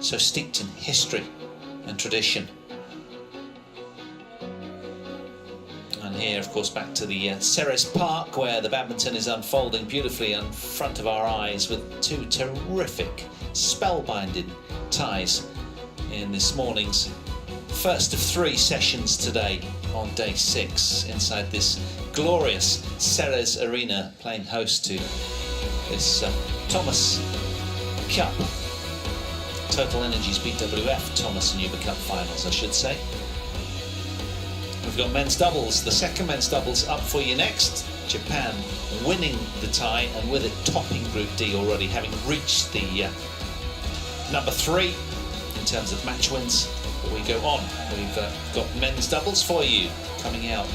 so steeped in history and tradition. And here, of course, back to the Ceres Park, where the badminton is unfolding beautifully in front of our eyes with two terrific, spellbinding ties in this morning's first of 3 sessions today on day 6 inside this glorious Ceres Arena, playing host to this Thomas Cup, TotalEnergies BWF Thomas and Uber Cup finals, I should say. We've got men's doubles, the second men's doubles up for you next. Japan winning the tie and with it topping Group D already, having reached the number 3 in terms of match wins. But we go on, we've got men's doubles for you coming out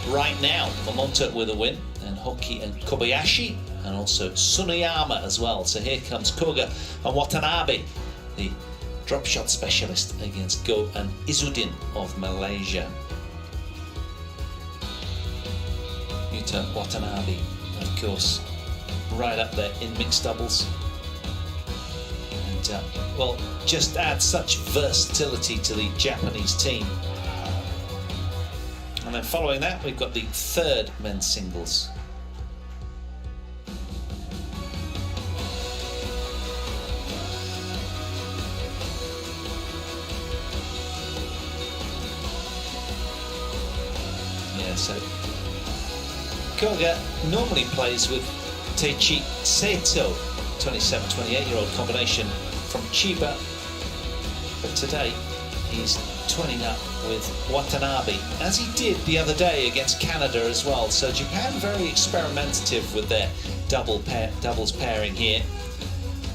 right now. Momonta with a win, and Hoki and Kobayashi, and also Tsuneyama as well. So here comes Koga and Watanabe, the drop shot specialist, against Go and Izzuddin of Malaysia. Yuta Watanabe, of course, right up there in mixed doubles. And, well, just adds such versatility to the Japanese team. And then following that, we've got the third men's singles. Yeah, so Koga normally plays with Teichi Seito, 27, 28-year-old combination from Chiba, but today he's twinning up with Watanabe, as he did the other day against Canada as well. So Japan very experimentative with their doubles pairing here.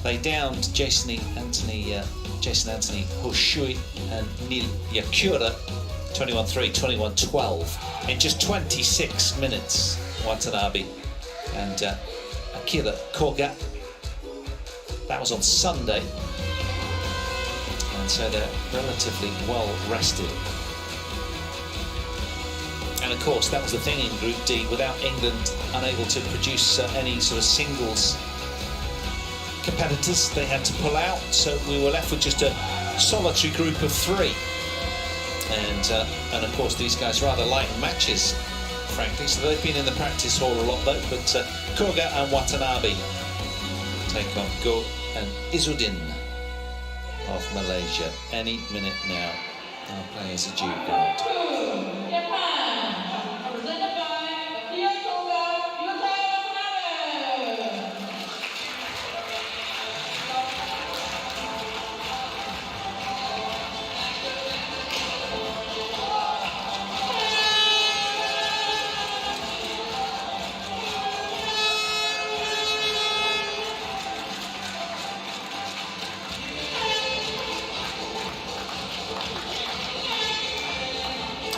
They downed Jason Anthony Hoshui and Neil Yakura 21-3, 21-12 in just 26 minutes. Watanabe and Akira Koga. That was on Sunday, and so they're relatively well rested. And of course, that was the thing in Group D. Without England unable to produce any sort of singles competitors, they had to pull out. So we were left with just a solitary group of 3. And of course, these guys rather light in matches, frankly. So they've been in the practice hall a lot though. But Koga and Watanabe take on Go and Izzuddin of Malaysia any minute now. Our players are due out.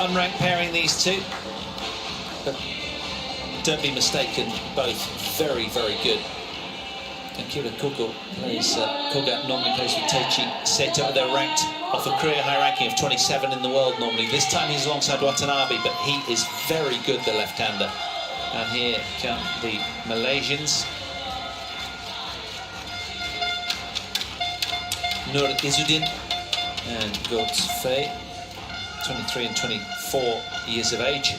Unranked pairing, these two, but don't be mistaken, both very, very good. Akira Koga normally plays with Teichi Seito. They're ranked off a career high ranking of 27 in the world normally. This time he's alongside Watanabe, but he is very good, the left-hander. And here come the Malaysians. Nur Izzuddin and Goetz Fei, 23 and 24 years of age.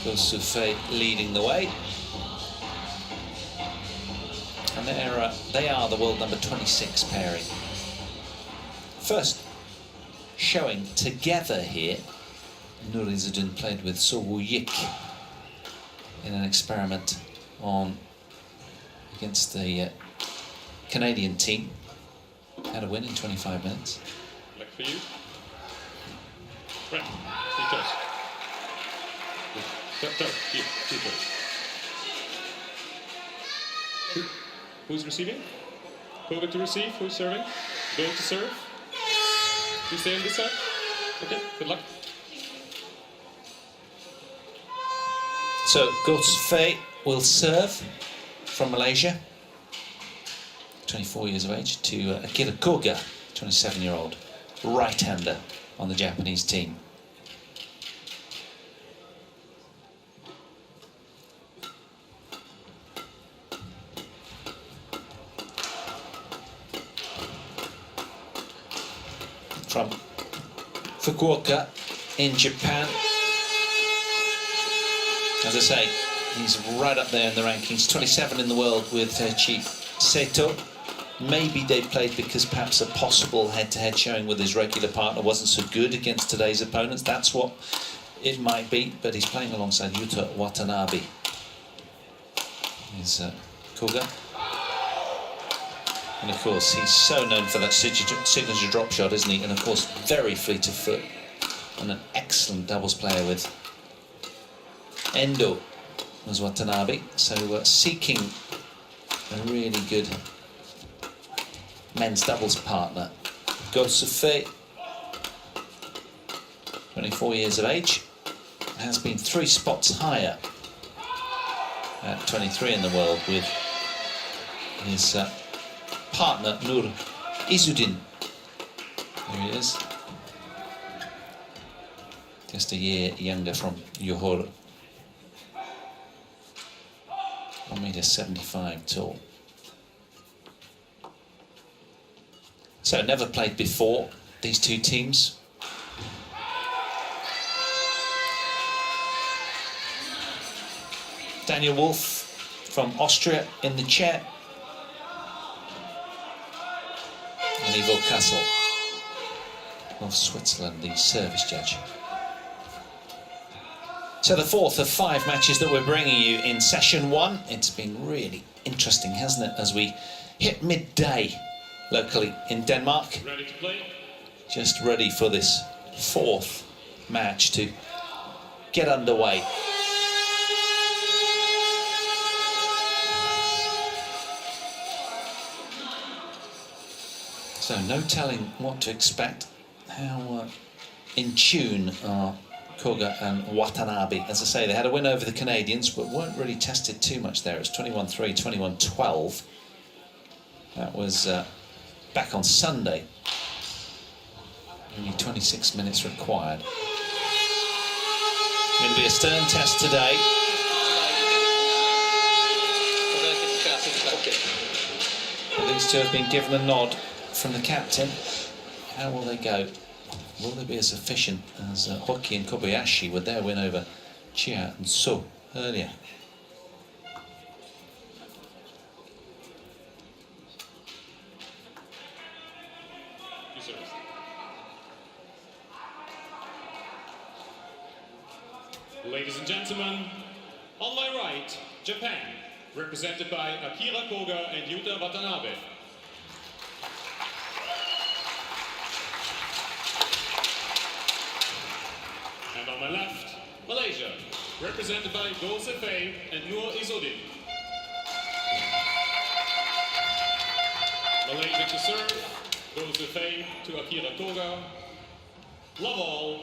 Goetz Fei leading the way. And they are the world number 26 pairing. First showing together here, Nur Izzuddin played with So Woo Yik in an experiment against the Canadian team. Had a win in 25 minutes. Black for you. Red. Three toes. Toe. Here. 2 toes. Who's receiving? Koga to receive. Who's serving? Go to serve. You stay on this side. Okay. Good luck. So Goetz Fei will serve from Malaysia, 24 years of age, to Akira Koga, 27-year-old right-hander on the Japanese team. from Fukuoka in Japan. As I say, he's right up there in the rankings, 27 in the world with Taichi Seto. Maybe they played because perhaps a possible head-to-head showing with his regular partner wasn't so good against today's opponents. That's what it might be, but he's playing alongside Yuta Watanabe. Here's Koga. And of course, he's so known for that signature drop shot, isn't he? And of course, very fleet of foot. And an excellent doubles player with Endo as Watanabe. So seeking a really good men's doubles partner. Go Sufei, 24 years of age, has been 3 spots higher at 23 in the world with his partner Nur Izzuddin. There he is, just a year younger from Johor. 1.75 m tall. So never played before, these two teams. Daniel Wolf from Austria in the chair. And Ivo Kassel of Switzerland, the service judge. So the fourth of 5 matches that we're bringing you in session 1. It's been really interesting, hasn't it, as we hit midday locally in Denmark. Ready to play? Just ready for this 4th match to get underway. So no telling what to expect. How in tune are Koga and Watanabe. As I say, they had a win over the Canadians, but weren't really tested too much there. It was 21-3, 21-12. That was back on Sunday. Only 26 minutes required. Going to be a stern test today. These two have been given a nod from the captain. How will they go? Will they be as efficient as Hoki and Kobayashi with their win over Chia and So earlier? Ladies and gentlemen, on my right, Japan, represented by Akira Koga and Yuta Watanabe. And on my left, Malaysia, represented by Go Sefei and Nur Izzuddin. Malaysia to serve, Go Sefei to Akira Koga. Love all,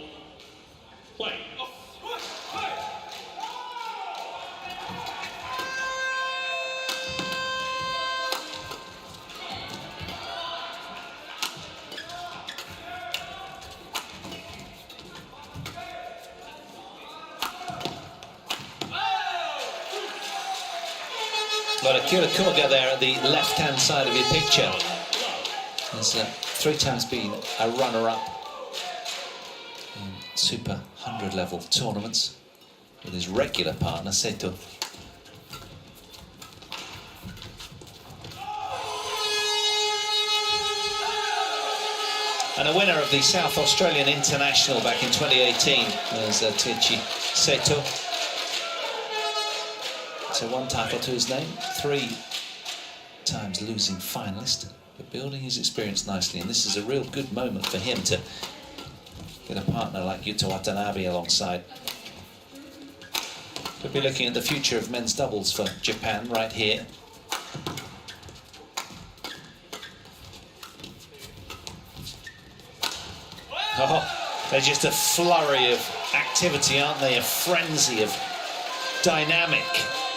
play. Got Akira Koga there at the left-hand side of your picture. Has 3 times been a runner-up in Super 100 level tournaments with his regular partner Seto. And a winner of the South Australian International back in 2018 was Taichi Seto. So 1 title to his name, 3 times losing finalist, but building his experience nicely. And this is a real good moment for him to get a partner like Yuta Watanabe alongside. We'll be looking at the future of men's doubles for Japan right here. Oh, they're just a flurry of activity, aren't they? A frenzy of dynamic.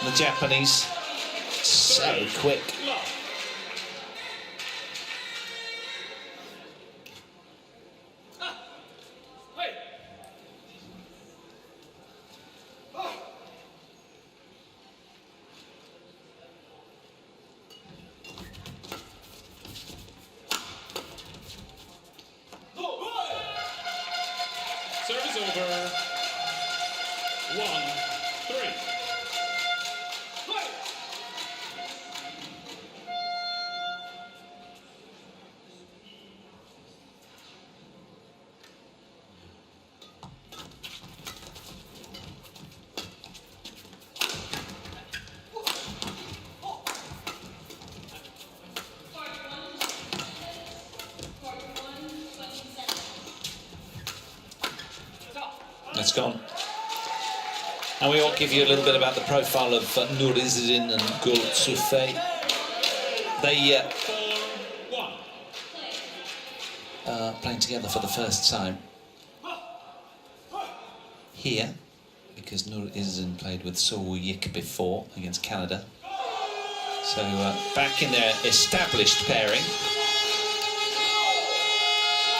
The Japanese, so quick. time's gone. And we will give you a little bit about the profile of Izzuddin and Gul Sufei. They playing together for the first time here, because Izzuddin played with Soo Yik before against Canada. So back in their established pairing.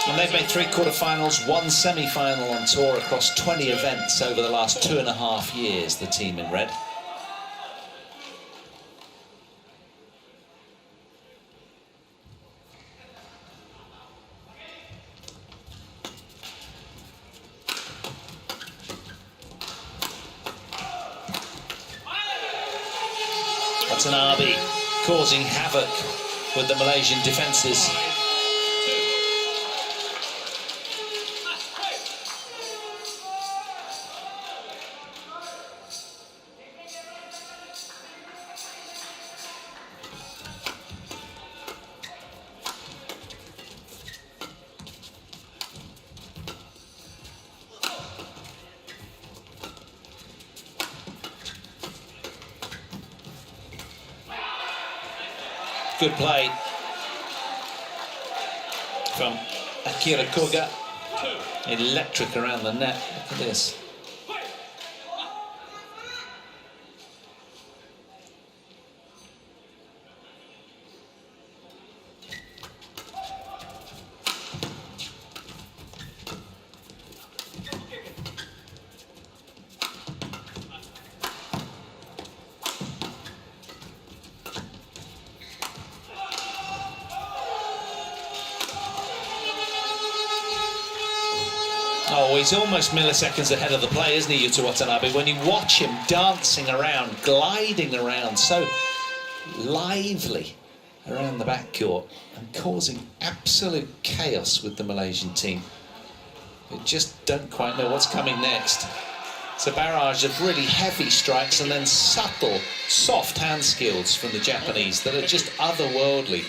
And they've made 3 quarterfinals, 1 semi-final on tour across 20 events over the last 2.5 years, the team in red. Watanabe causing havoc with the Malaysian defences. Good play from Akira Koga. Electric around the net. Look at this. Oh, he's almost milliseconds ahead of the play, isn't he, Yuta Watanabe? When you watch him dancing around, gliding around, so lively around the backcourt and causing absolute chaos with the Malaysian team. They just don't quite know what's coming next. It's a barrage of really heavy strikes and then subtle, soft hand skills from the Japanese that are just otherworldly.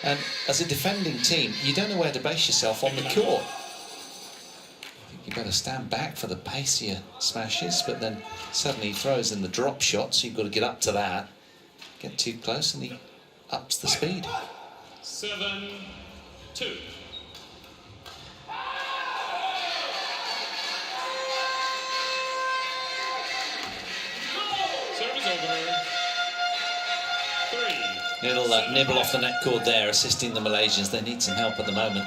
And as a defending team, you don't know where to base yourself on the court. You better stand back for the pacier smashes, but then suddenly he throws in the drop shot, so you've got to get up to that. Get too close and he ups the speed. 7-2. Service over. 3. Little nibble off the net cord there, assisting the Malaysians. They need some help at the moment.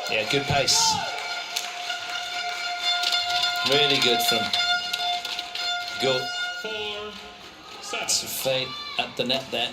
Yeah, good pace. Really good from Gul Sufei at the net there.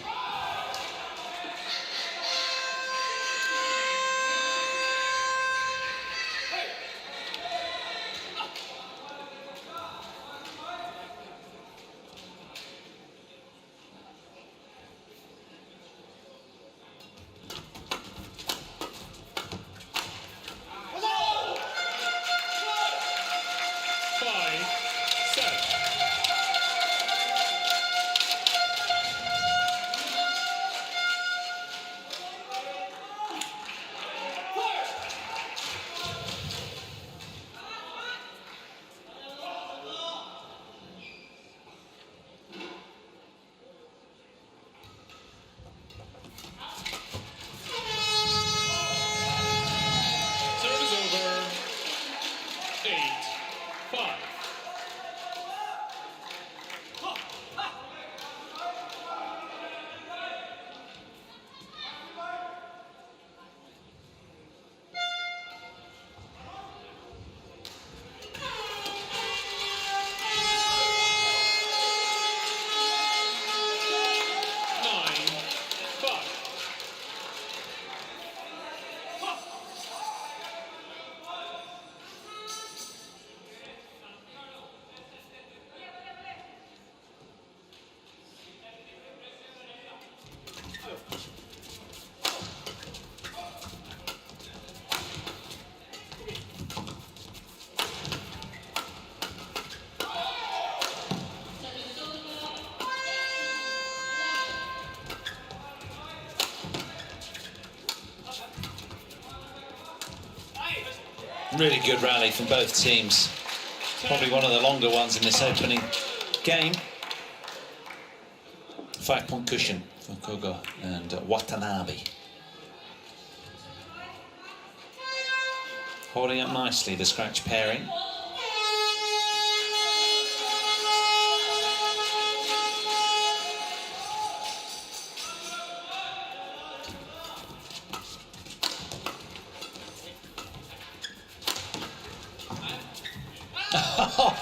Really good rally from both teams. Probably one of the longer ones in this opening game. 5-point cushion for Koga and Watanabe. Holding up nicely, the scratch pairing.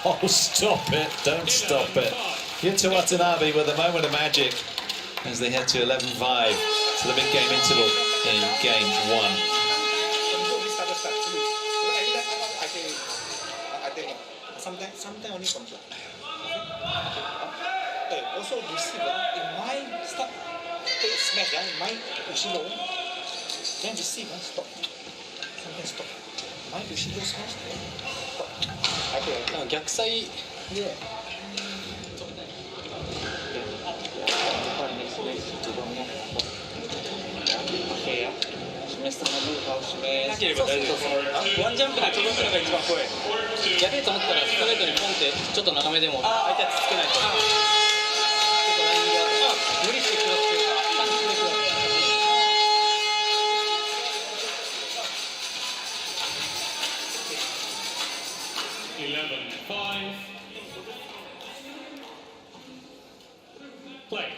Oh, stop it. Don't stop it. Yuta Watanabe with a moment of magic as they head to 11-5 to the big game interval in game 1. Sometimes only control. Also receiver, it might start take smash, it might Ushiro. Then receiver stop. Sometimes stop. Might Ushiro smash. Stop. 逆サイで。なければ大丈夫です。ワンジャンプで飛ばすのが一番怖い。やべえと思ったらストレートにポンってちょっと長めでも相手はつつけないと。結構ラインが無理してくるっていうか、パンチでくる。11-5. Play.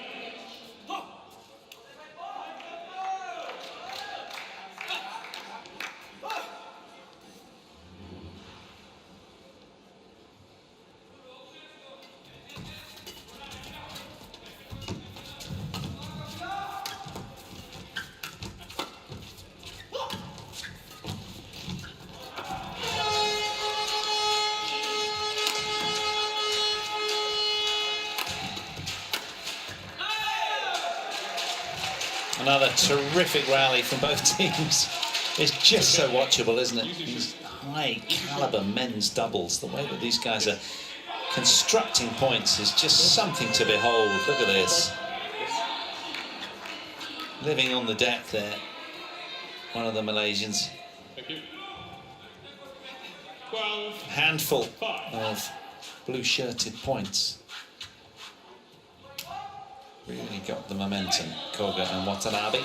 Another terrific rally from both teams. It's just so watchable, isn't it? These high caliber men's doubles, the way that these guys are constructing points is just something to behold. Look at this. Living on the deck there, one of the Malaysians. Thank you. 12. Handful of blue-shirted points. Really got the momentum, Koga and Watanabe.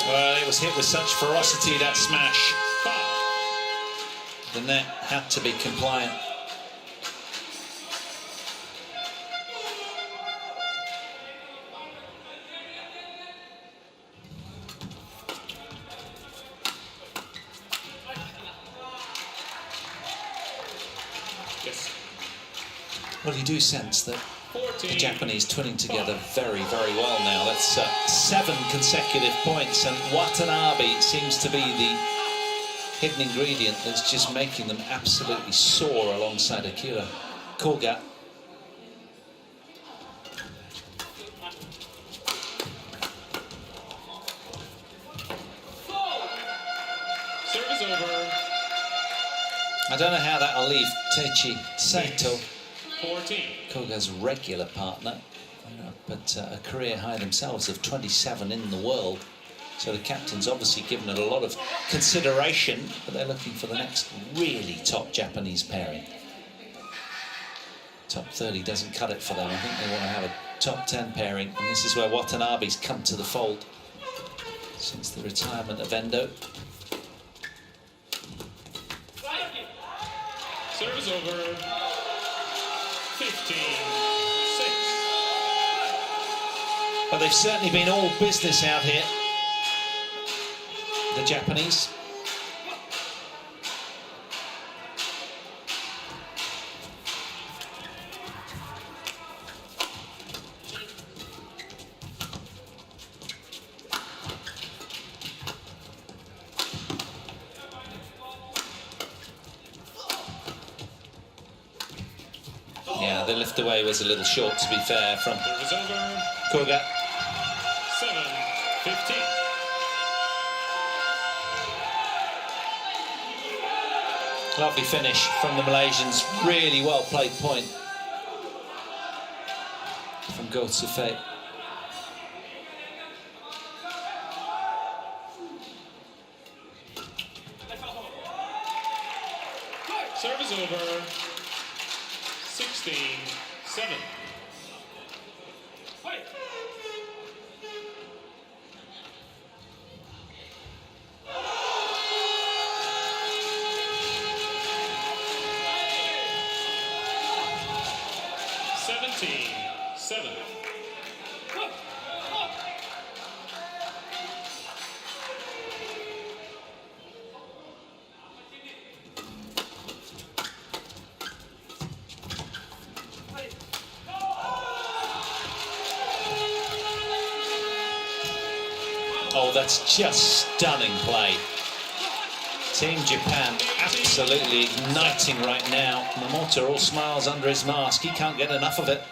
Well, it was hit with such ferocity, that smash. The net had to be compliant. Yes. Well, you do sense that the Japanese twinning together very, very well now. That's 7 consecutive points, and Watanabe seems to be the hidden ingredient that's just making them absolutely soar alongside Akira Koga. Service over. I don't know how that'll leave Teichi Saito, 14. Koga's regular partner, but a career high themselves of 27 in the world. So the captain's obviously given it a lot of consideration, but they're looking for the next really top Japanese pairing. Top 30 doesn't cut it for them. I think they want to have a top 10 pairing, and this is where Watanabe's come to the fold since the retirement of Endo. Service over. 15-6. But they've certainly been all business out here, the Japanese. Yeah, the lift away was a little short, to be fair, from Serve is over. Koga. 7-15. Lovely finish from the Malaysians. Really well played point from Go Sufei. Serve is over. 16-7. Oh, that's just stunning play. Team Japan absolutely igniting right now. Momota all smiles under his mask. He can't get enough of it.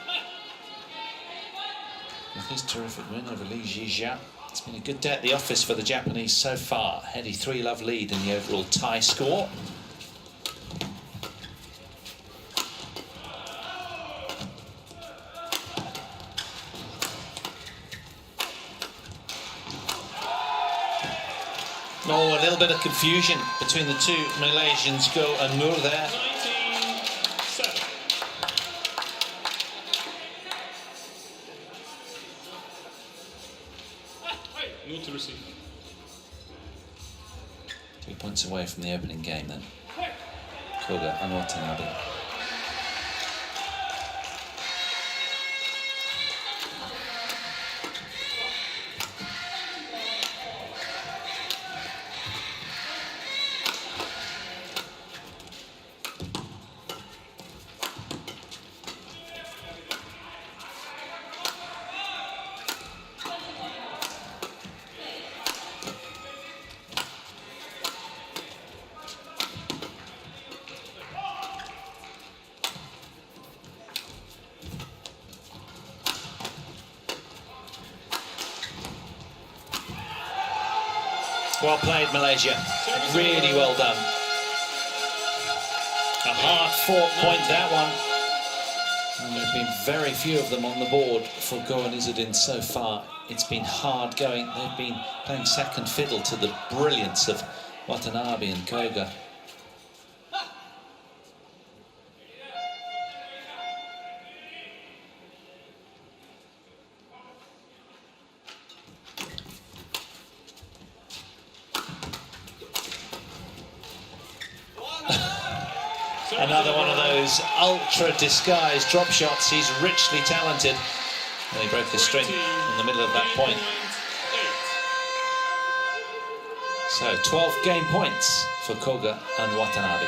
With his terrific win over Li Zhizhia, it's been a good day at the office for the Japanese so far. Heady 3-love lead in the overall tie score. Oh, a little bit of confusion between the two Malaysians, Go and Nur there. 19-7. Nur to receive. 2 points away from the opening game then. Koga and Watanabe. Well played, Malaysia. Really well done. A hard-fought point, that one. And there have been very few of them on the board for Go and Izzuddin so far. It's been hard going. They've been playing second fiddle to the brilliance of Watanabe and Koga. Another one of those ultra-disguised drop shots. He's richly talented. And he broke his string in the middle of that point. So 12 game points for Koga and Watanabe.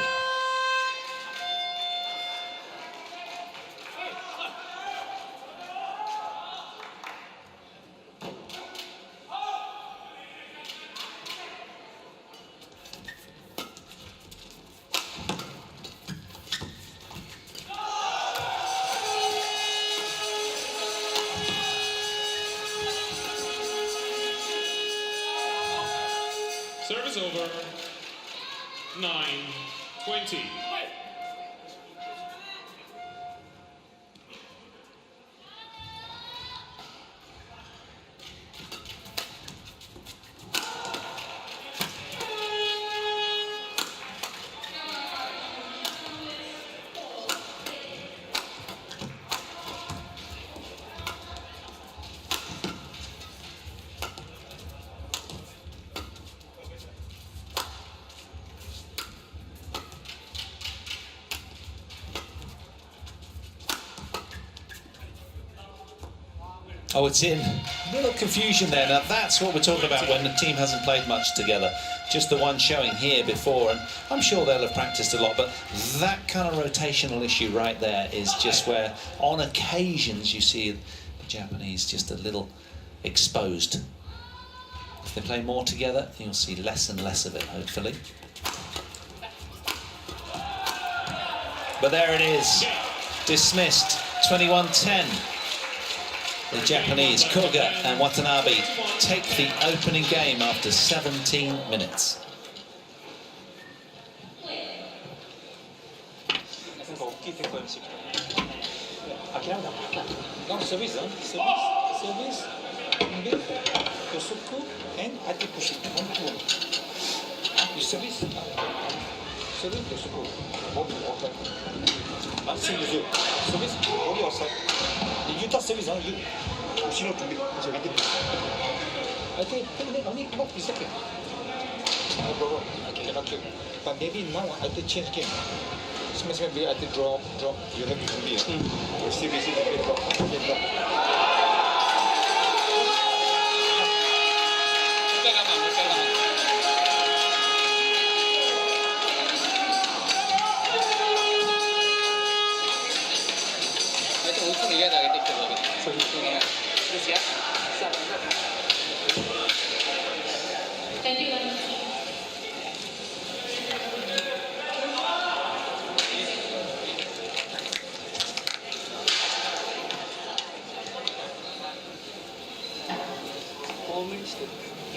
Service over. 9-20. Oh, it's in. A little confusion there. Now, that's what we're talking about when the team hasn't played much together. Just the one showing here before, and I'm sure they'll have practiced a lot, but that kind of rotational issue right there is just where, on occasions, you see the Japanese just a little exposed. If they play more together, you'll see less and less of it, hopefully. But there it is. dismissed, 21-10. The Japanese Koga and Watanabe take the opening game after 17 minutes. なんか大きい展開にしてきた。諦めたもん。なんかサービス、サービス、サービス、で、予測、and 相手プッシュ、本当に。サービス、サービス、予測、ボディ、オフサイド。あ、シングル、サービス、ボディ、オフサイド。ユタサービス、後ろ飛び、相手、でもね、何、もう一セット。No problem. Okay, cannot kill. But maybe now I have to change game. Maybe I have to drop. You have to be here. Your CBC will drop. Okay, drop.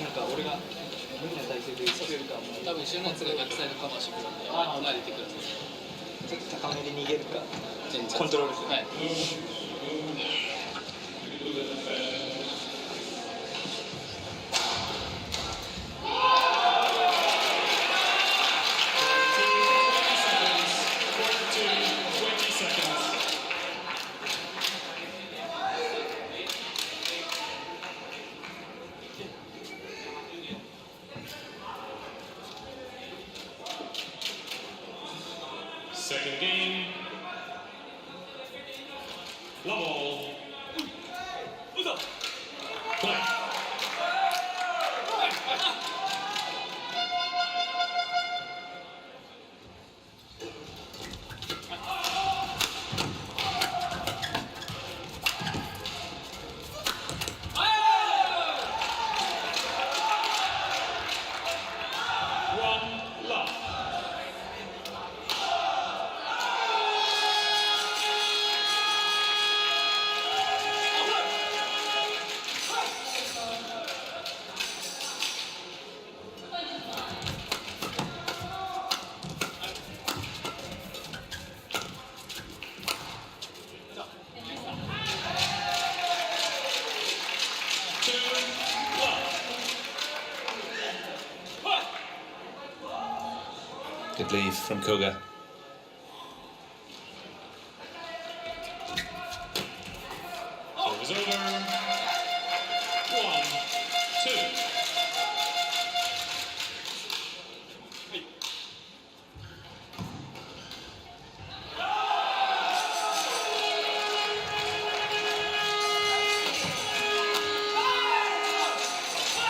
なんか俺が無理な体勢でさせるかも多分後ろのやつが逆サイドカバーしてくるんで前出てくるんですちょっと高めで逃げるか。全然コントロールする。はい Second game. Level. Play. One love. Good leave from Koga. Service over. 1, 2.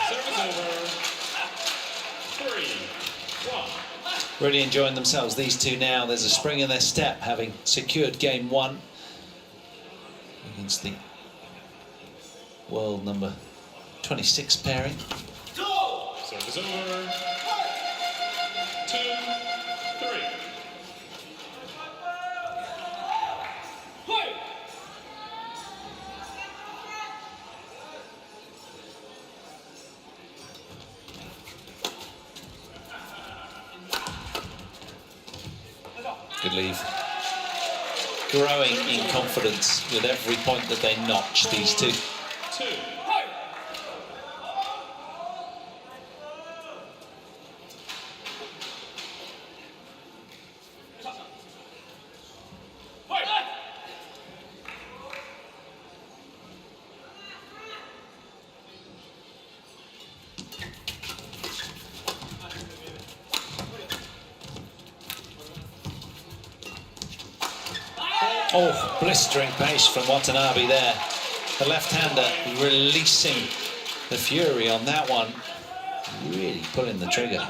Service over. 3, 1. Really enjoying themselves, these two now. There's a spring in their step, having secured game one against the world number 26 pairing. Service over. 2, 3. Good leave. Growing in confidence with every point that they notch, these two. 2. Oh, blistering pace from Watanabe there. The left-hander releasing the fury on that one. Really pulling the trigger.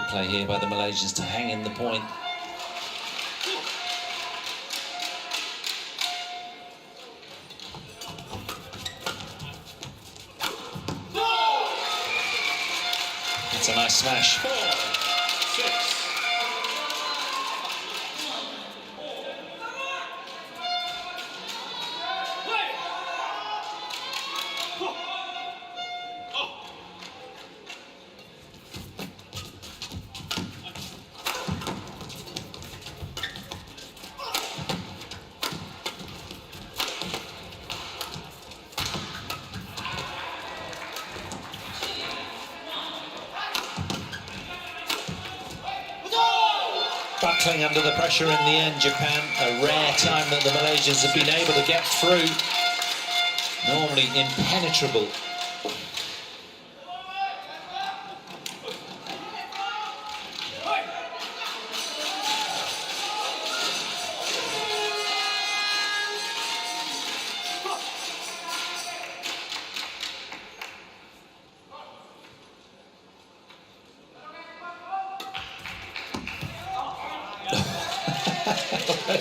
play here by the Malaysians to hang in the point. It's a nice smash. 4, 6. Battling under the pressure in the end, Japan. A rare time that the Malaysians have been able to get through. Normally impenetrable.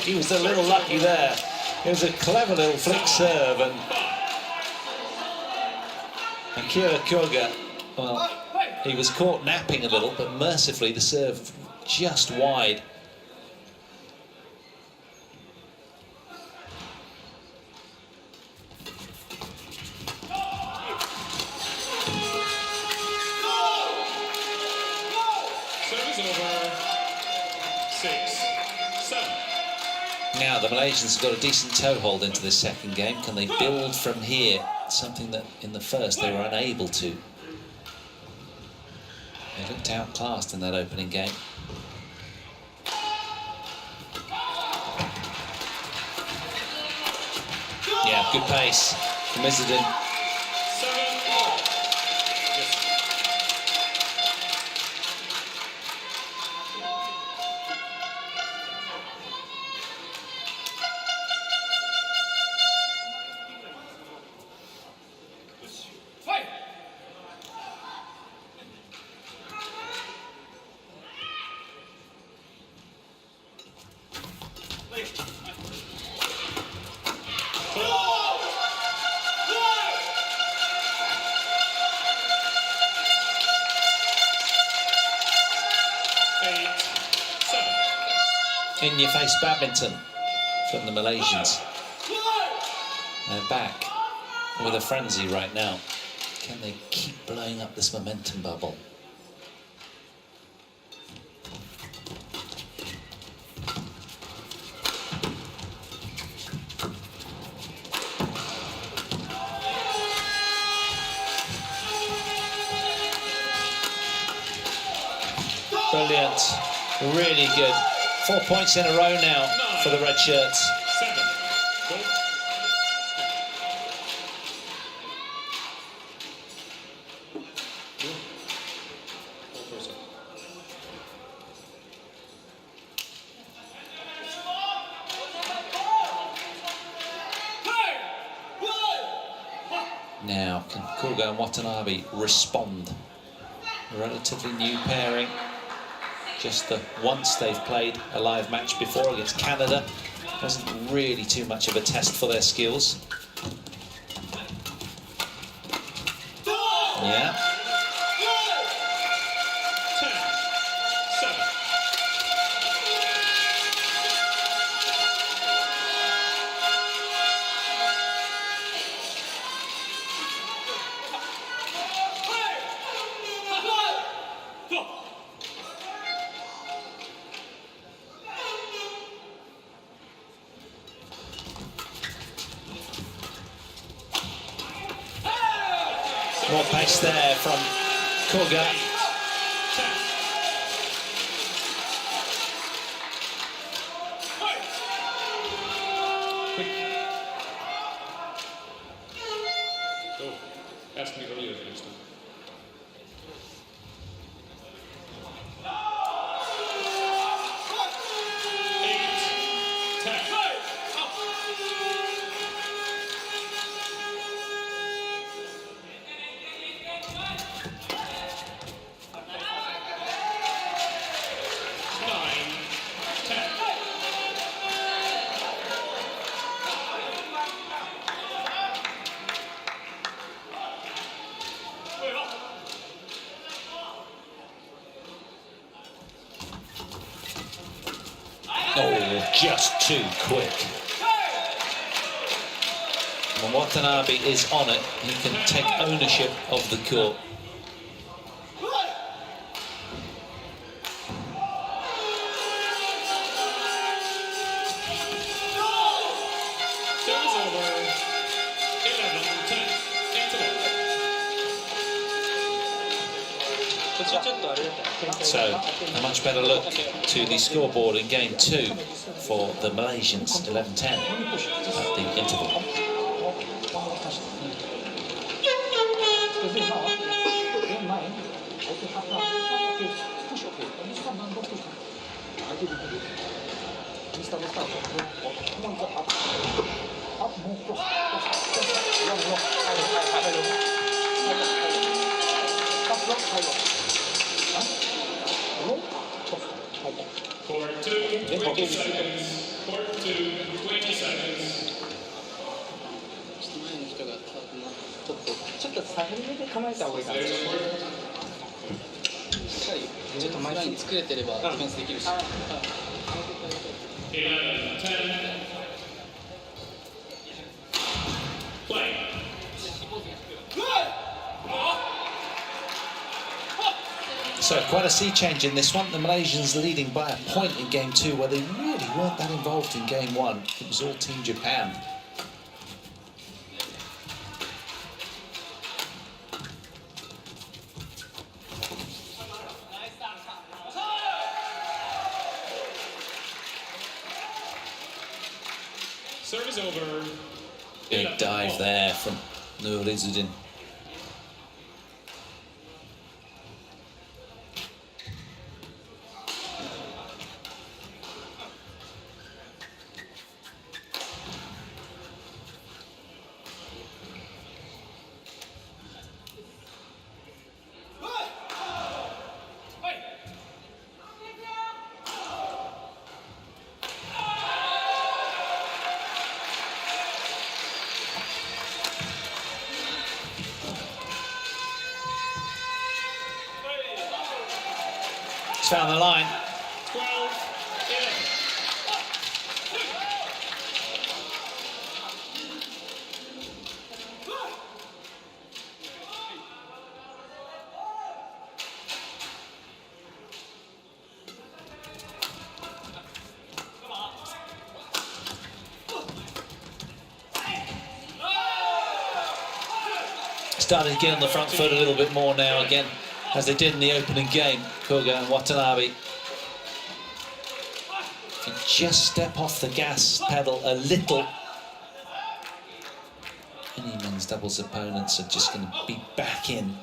He was a little lucky there. It was a clever little flick serve, and Akira Koga, well, he was caught napping a little, but mercifully the serve just wide. Service over. 6, 7. Now the Malaysians have got a decent toehold into this second game. Can they build from here? Something that in the first they were unable to. They looked outclassed in that opening game. Yeah, good pace from Izzuddin. 7. Yes. In-your-face badminton from the Malaysians. They're back with a frenzy right now. Can they keep blowing up this momentum bubble? Brilliant, really good. 4 points in a row now for the red shirts. 7. Go. Now, can Koga and Watanabe respond? A relatively new pairing. Just the once they've played a live match before against Canada. Wasn't really too much of a test for their skills. Yeah. 10, 7. More pace there from Koga. 10. Quick. Go. Ask me earlier next time. 8, 10. just too quick. When Watanabe is on it, he can take ownership of the court. Service over. 11-10. 8-1. So, a much better look to the scoreboard in game 2 for the Malaysians, 11-10 at the interval. Court 2, 20 seconds. Court 2, 20 seconds. 前の人がちょっと下げ目で構えた方がいいかな。しっかりちょっと前に作れてればディフェンスできるし。11-10. Play. So quite a sea change in this one. The Malaysians leading by a point in game 2, where they really weren't that involved in game 1. It was all Team Japan. Service over. Big dive there from Izzuddin. It's found the line. 12-11. Starting to get on the front foot a little bit more now again, as they did in the opening game, Koga and Watanabe. If you just step off the gas pedal a little, any men's doubles opponents are just going to be back in.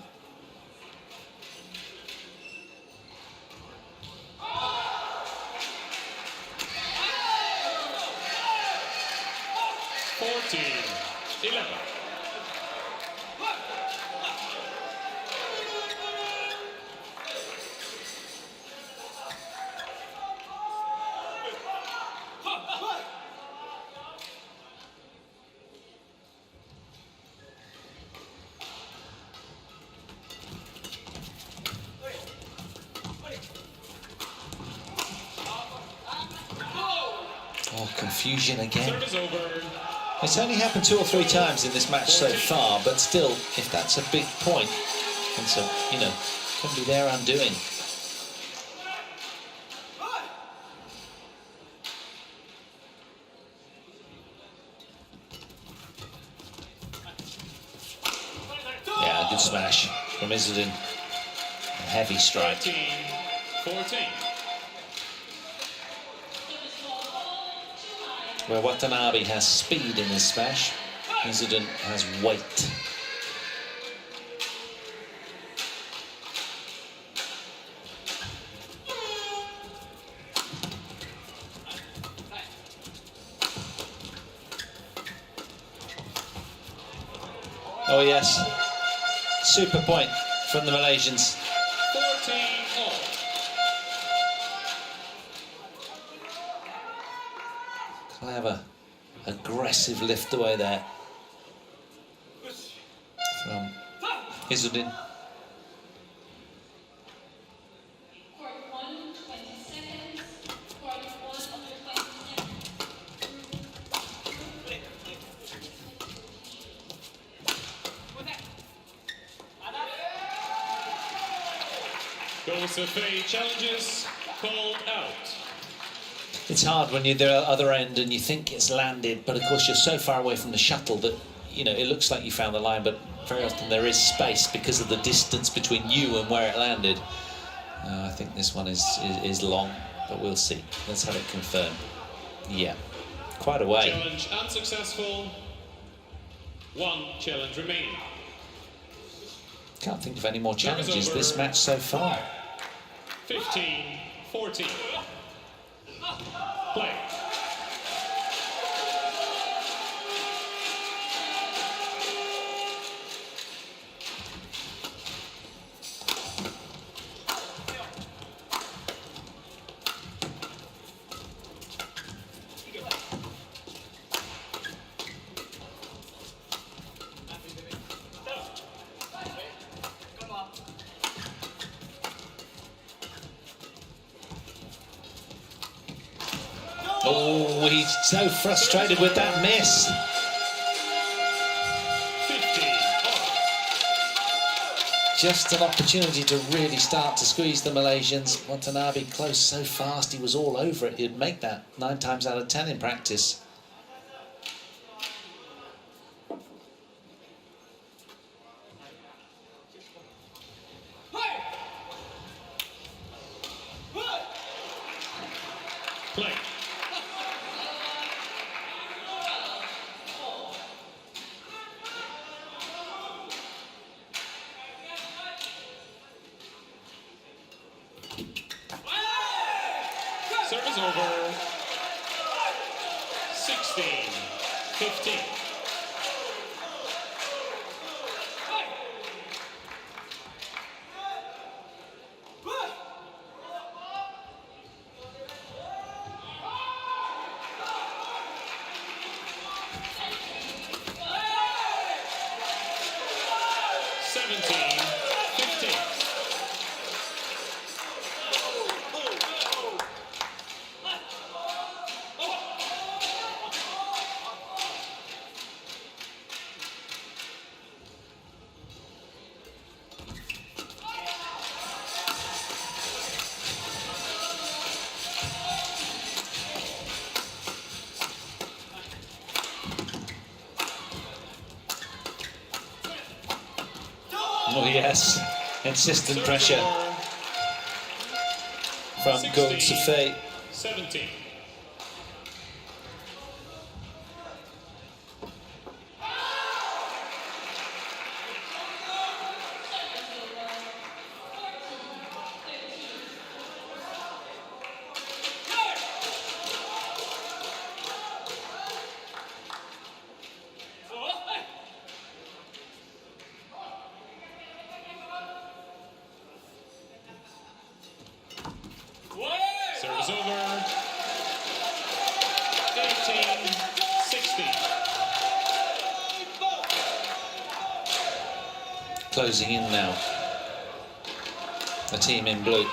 Oh, confusion again. It's only happened 2 or 3 times in this match so far, but still, if that's a big point, it's a, can be their undoing. Yeah, good smash from Izzuddin. A heavy strike. 13-14. Where Watanabe has speed in his smash, Izzuddin has weight. Oh yes, super point from the Malaysians. 14-all. Clever, aggressive lift away there from Izzuddin. Goes to three challenges, called out. It's hard when you're the other end and you think it's landed, but of course you're so far away from the shuttle that, you know, it looks like you found the line, but very often there is space because of the distance between you and where it landed. I think this one is long, but we'll see. Let's have it confirmed. Yeah, quite a way. Challenge unsuccessful. One challenge remaining. Can't think of any more challenges this match so far. 15-14. Play. Oh, he's so frustrated with that miss. 15. Just an opportunity to really start to squeeze the Malaysians. Watanabe close so fast, he was all over it. He'd make that 9 times out of 10 in practice. Play. Service over. 16-15. Oh yes, insistent pressure from Koga. 17. Service over. 18-16. Closing in now. The team in blue.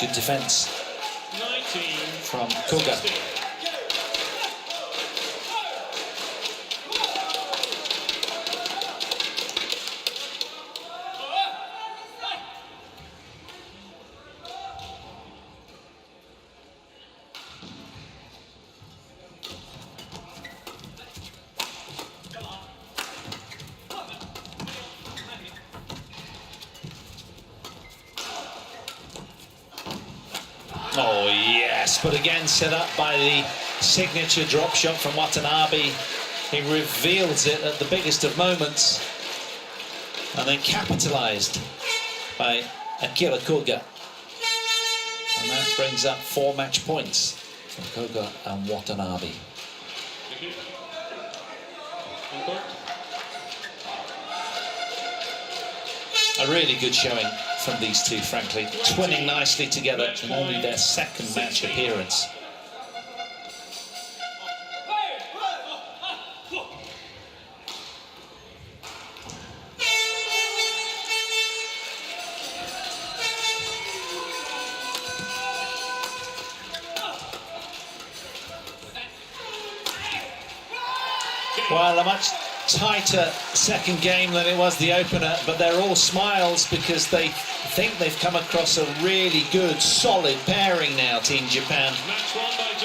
Good defence from Koga. Oh yes, but again set up by the signature drop shot from Watanabe. He reveals it at the biggest of moments and then capitalised by Akira Koga. And that brings up 4 match points for Koga and Watanabe. A really good showing from these two, frankly. Twinning nicely together in only their second match appearance. Well, a much tighter second game than it was the opener, but they're all smiles because they think they've come across a really good, solid pairing now, Team Japan.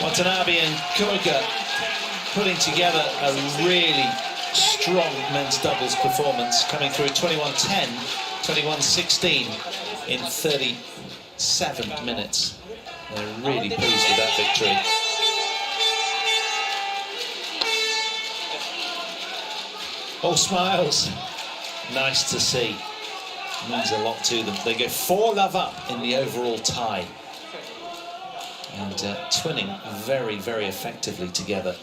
Watanabe and Koga putting together a really strong men's doubles performance, coming through 21-10, 21-16 in 37 minutes. They're really pleased with that victory. All smiles. Nice to see. Means a lot to them. They go 4-love up in the overall tie. And twinning very, very effectively together.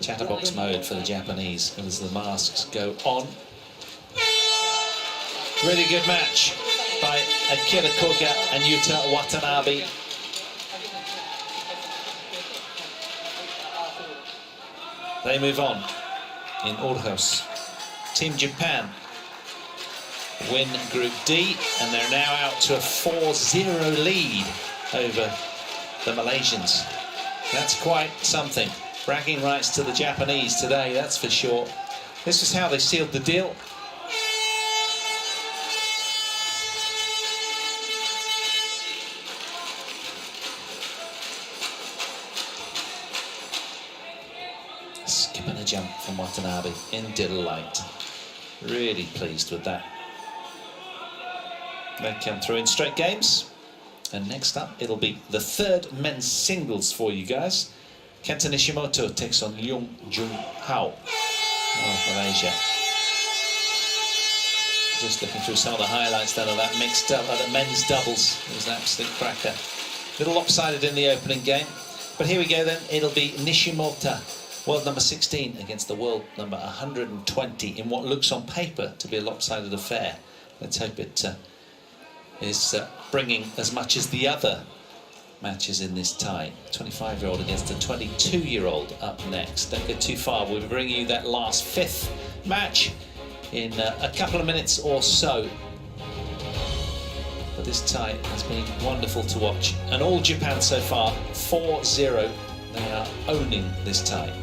Chatterbox mode for the Japanese as the masks go on. Really good match by Akira Koga and Yuta Watanabe. They move on in Aarhus. Team Japan win Group D, and they're now out to a 4-0 lead over the Malaysians. That's quite something. Bragging rights to the Japanese today, that's for sure. This is how they sealed the deal. Skip and a jump from Watanabe in delight. Really pleased with that. They come through in straight games. And next up, it'll be the third men's singles for you guys. Kenta Nishimoto takes on Leung Jung Hao of Malaysia. Just looking through some of the highlights then of that mixed up, the men's doubles. It was an absolute cracker. Little lopsided in the opening game. But here we go then. It'll be Nishimoto, world number 16 against the world number 120 in what looks on paper to be a lopsided affair. Let's hope it is bringing as much as the other matches in this tie. 25-year-old against a 22-year-old up next. Don't go too far. We'll be bringing you that last fifth match in a couple of minutes or so. But this tie has been wonderful to watch. And all Japan so far, 4-0. They are owning this tie.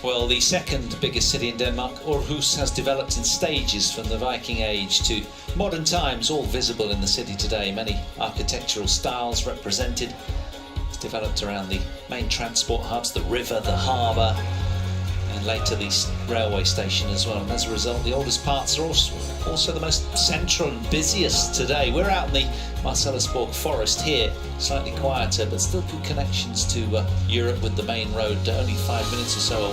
Well, the second biggest city in Denmark, Aarhus, has developed in stages from the Viking Age to modern times, all visible in the city today. Many architectural styles represented. It's developed around the main transport hubs, the river, the harbour, and later the railway station as well. And as a result, the oldest parts are also the most central and busiest today. We're out in the Marcellusborg forest here, slightly quieter, but still good connections to Europe with the main road, only 5 minutes or so